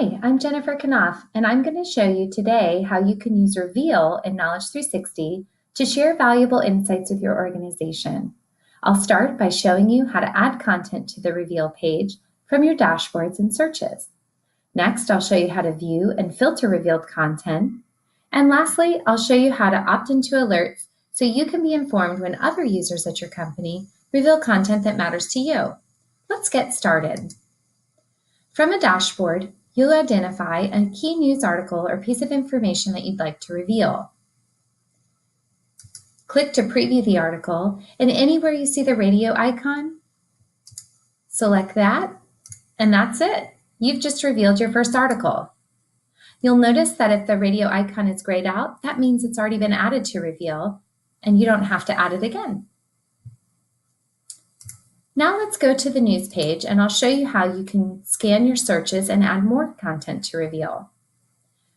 Hi, I'm Jennifer Knopf, and I'm going to show you today how you can use Reveal in Knowledge 360 to share valuable insights with your organization. I'll start by showing you how to add content to the Reveal page from your dashboards and searches. Next, I'll show you how to view and filter revealed content. And lastly, I'll show you how to opt into alerts so you can be informed when other users at your company reveal content that matters to you. Let's get started. From a dashboard, you'll identify a key news article or piece of information that you'd like to reveal. Click to preview the article, and anywhere you see the radio icon, select that, and that's it. You've just revealed your first article. You'll notice that if the radio icon is grayed out, that means it's already been added to Reveal, and you don't have to add it again. Now let's go to the news page, and I'll show you how you can scan your searches and add more content to Reveal.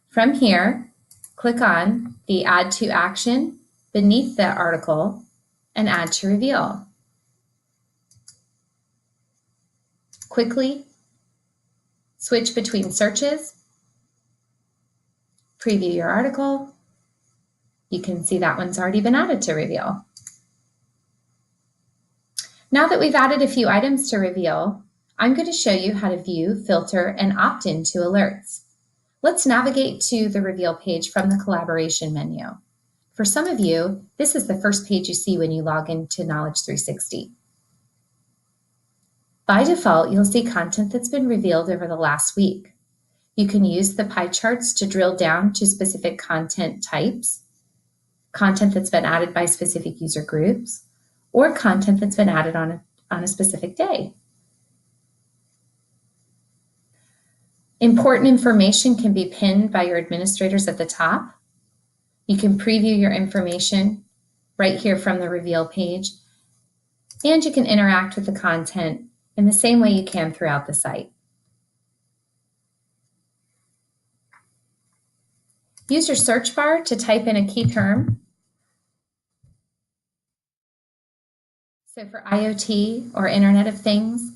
From here, click on the Add to Action beneath the article and Add to Reveal. Quickly switch between searches, preview your article. You can see that one's already been added to Reveal. Now that we've added a few items to Reveal, I'm going to show you how to view, filter, and opt into alerts. Let's navigate to the Reveal page from the Collaboration menu. For some of you, this is the first page you see when you log into Knowledge 360. By default, you'll see content that's been revealed over the last week. You can use the pie charts to drill down to specific content types, content that's been added by specific user groups, or content that's been added on a specific day. Important information can be pinned by your administrators at the top. You can preview your information right here from the Reveal page, and you can interact with the content in the same way you can throughout the site. Use your search bar to type in a key term. So for IoT or Internet of Things,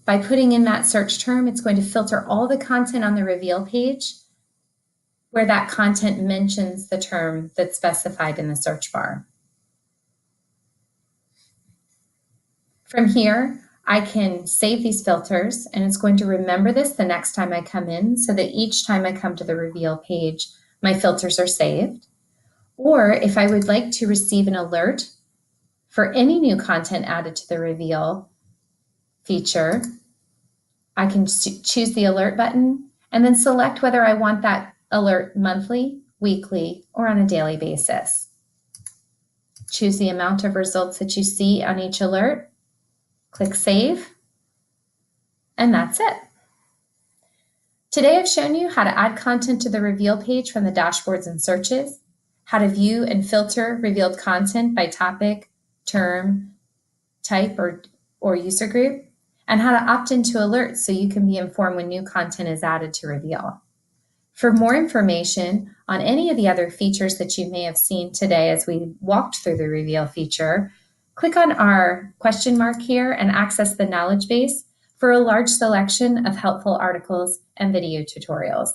by putting in that search term, it's going to filter all the content on the Reveal page where that content mentions the term that's specified in the search bar. From here, I can save these filters, and it's going to remember this the next time I come in so that each time I come to the Reveal page, my filters are saved. Or if I would like to receive an alert for any new content added to the Reveal feature, I can choose the alert button and then select whether I want that alert monthly, weekly, or on a daily basis. Choose the amount of results that you see on each alert, click Save, and that's it. Today I've shown you how to add content to the Reveal page from the dashboards and searches, how to view and filter revealed content by topic, term, type, or user group, and how to opt into alerts so you can be informed when new content is added to Reveal. For more information on any of the other features that you may have seen today as we walked through the Reveal feature, click on our question mark here and access the knowledge base for a large selection of helpful articles and video tutorials.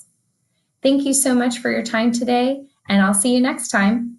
Thank you so much for your time today, and I'll see you next time.